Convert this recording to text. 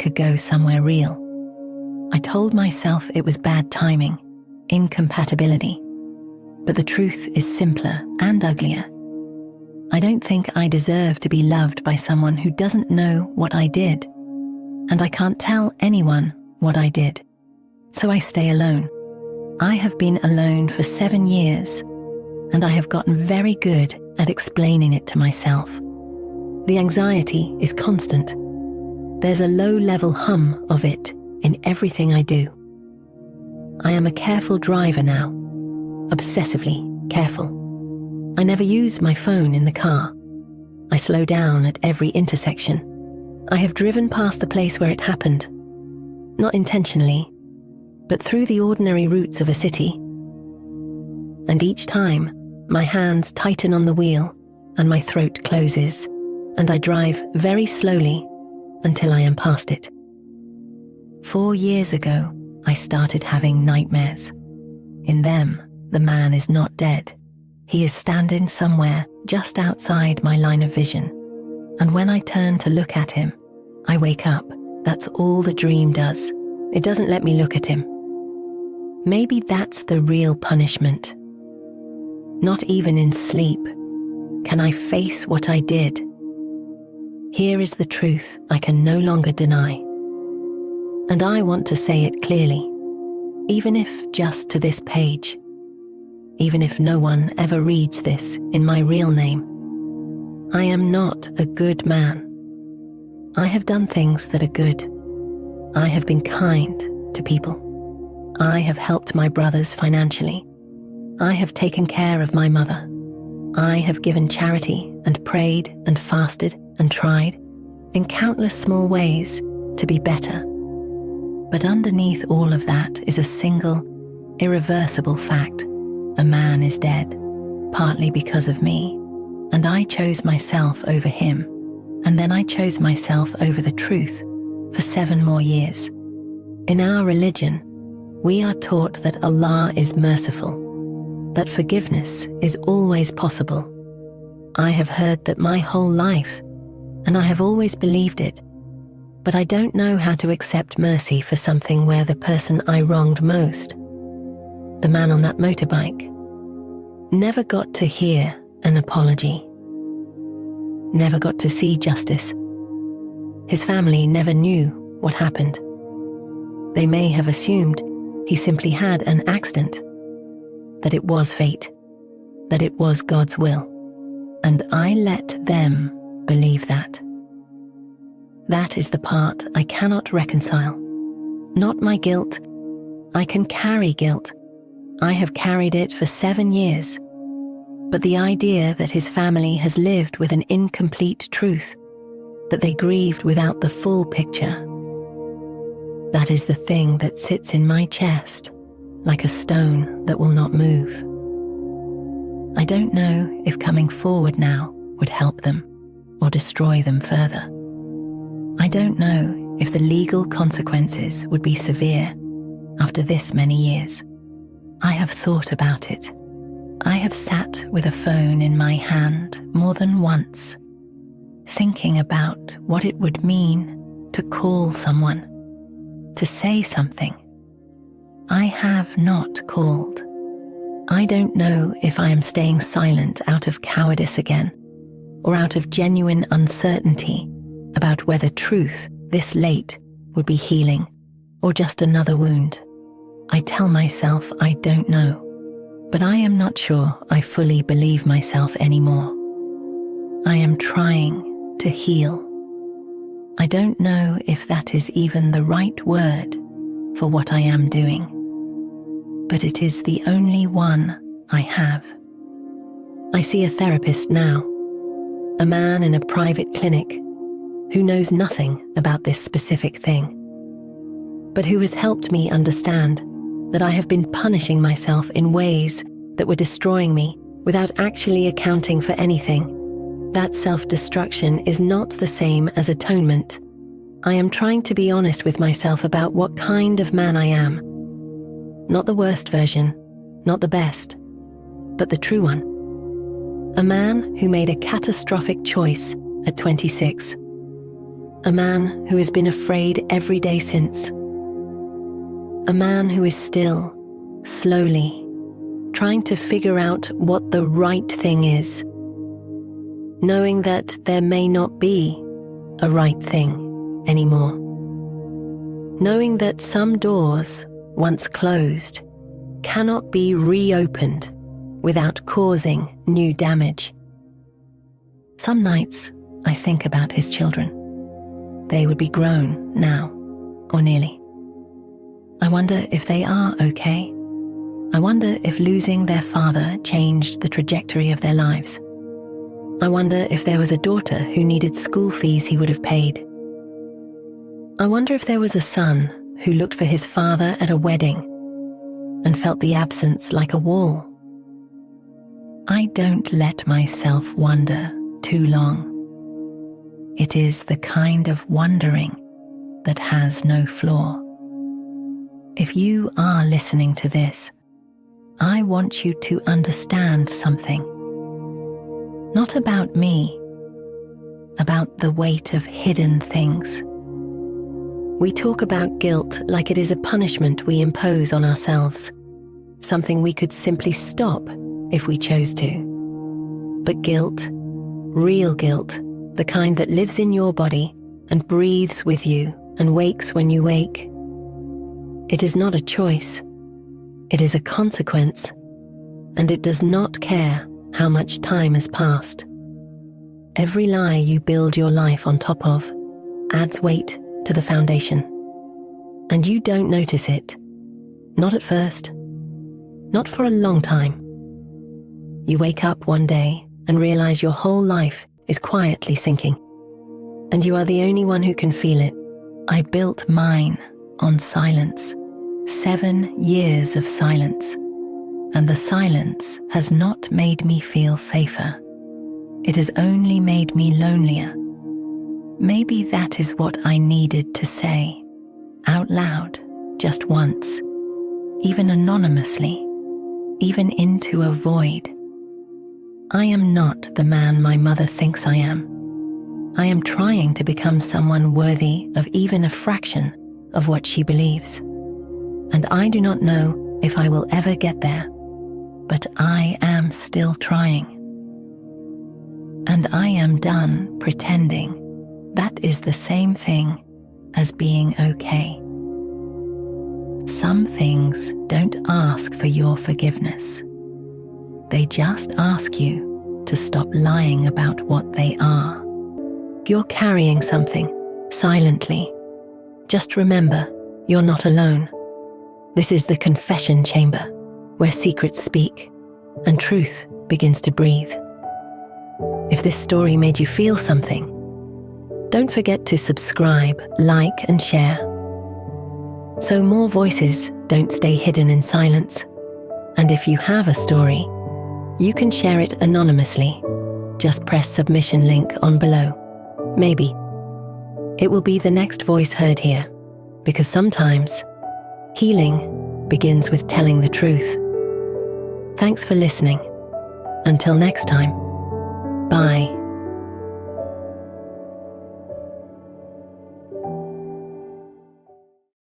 to go somewhere real. I told myself it was bad timing, incompatibility. But the truth is simpler and uglier. I don't think I deserve to be loved by someone who doesn't know what I did, and I can't tell anyone what I did. So I stay alone. I have been alone for 7 years, and I have gotten very good at explaining it to myself. The anxiety is constant. There's a low-level hum of it in everything I do. I am a careful driver now, obsessively careful. I never use my phone in the car. I slow down at every intersection. I have driven past the place where it happened, not intentionally, but through the ordinary routes of a city. And each time, my hands tighten on the wheel and my throat closes, and I drive very slowly until I am past it. 4 years ago, I started having nightmares. In them, the man is not dead. He is standing somewhere just outside my line of vision. And when I turn to look at him, I wake up. That's all the dream does. It doesn't let me look at him. Maybe that's the real punishment. Not even in sleep can I face what I did. Here is the truth I can no longer deny. And I want to say it clearly, even if just to this page. Even if no one ever reads this in my real name. I am not a good man. I have done things that are good. I have been kind to people. I have helped my brothers financially. I have taken care of my mother. I have given charity and prayed and fasted and tried in countless small ways to be better. But underneath all of that is a single, irreversible fact. A man is dead, partly because of me, and I chose myself over him, and then I chose myself over the truth for 7 more years. In our religion, we are taught that Allah is merciful, that forgiveness is always possible. I have heard that my whole life, and I have always believed it, but I don't know how to accept mercy for something where the person I wronged most, the man on that motorbike, never got to hear an apology, never got to see justice. His family never knew what happened. They may have assumed he simply had an accident, that it was fate, that it was God's will, and I let them believe that. That is the part I cannot reconcile. Not my guilt. I can carry guilt. I have carried it for 7 years. But the idea that his family has lived with an incomplete truth, that they grieved without the full picture, that is the thing that sits in my chest like a stone that will not move. I don't know if coming forward now would help them or destroy them further. I don't know if the legal consequences would be severe after this many years. I have thought about it. I have sat with a phone in my hand more than once, thinking about what it would mean to call someone, to say something. I have not called. I don't know if I am staying silent out of cowardice again, or out of genuine uncertainty about whether truth this late would be healing, or just another wound. I tell myself I don't know, but I am not sure I fully believe myself anymore. I am trying to heal. I don't know if that is even the right word for what I am doing, but it is the only one I have. I see a therapist now, a man in a private clinic who knows nothing about this specific thing, but who has helped me understand that I have been punishing myself in ways that were destroying me without actually accounting for anything. That self-destruction is not the same as atonement. I am trying to be honest with myself about what kind of man I am. Not the worst version, not the best, but the true one. A man who made a catastrophic choice at 26. A man who has been afraid every day since. A man who is still, slowly, trying to figure out what the right thing is, knowing that there may not be a right thing anymore, knowing that some doors, once closed, cannot be reopened without causing new damage. Some nights I think about his children. They would be grown now, or nearly. I wonder if they are okay. I wonder if losing their father changed the trajectory of their lives. I wonder if there was a daughter who needed school fees he would have paid. I wonder if there was a son who looked for his father at a wedding and felt the absence like a wall. I don't let myself wonder too long. It is the kind of wondering that has no flaw. If you are listening to this, I want you to understand something. Not about me, about the weight of hidden things. We talk about guilt like it is a punishment we impose on ourselves, something we could simply stop if we chose to. But guilt, real guilt, the kind that lives in your body and breathes with you and wakes when you wake, it is not a choice. It is a consequence, and it does not care how much time has passed. Every lie you build your life on top of adds weight to the foundation, and you don't notice it. Not at first, not for a long time. You wake up one day and realize your whole life is quietly sinking, and you are the only one who can feel it. I built mine on silence, 7 years of silence, and the silence has not made me feel safer. It has only made me lonelier. Maybe that is what I needed to say, out loud, just once, even anonymously, even into a void. I am not the man my mother thinks I am. I am trying to become someone worthy of even a fraction of what she believes. And I do not know if I will ever get there, but I am still trying. And I am done pretending. That is the same thing as being okay. Some things don't ask for your forgiveness. They just ask you to stop lying about what they are. If you're carrying something silently, just remember you're not alone. This is the confession chamber where secrets speak and truth begins to breathe. If this story made you feel something, don't forget to subscribe, like, and share, so more voices don't stay hidden in silence. And if you have a story, you can share it anonymously. Just press submission link on below. Maybe it will be the next voice heard here, because sometimes healing begins with telling the truth. Thanks for listening. Until next time, bye.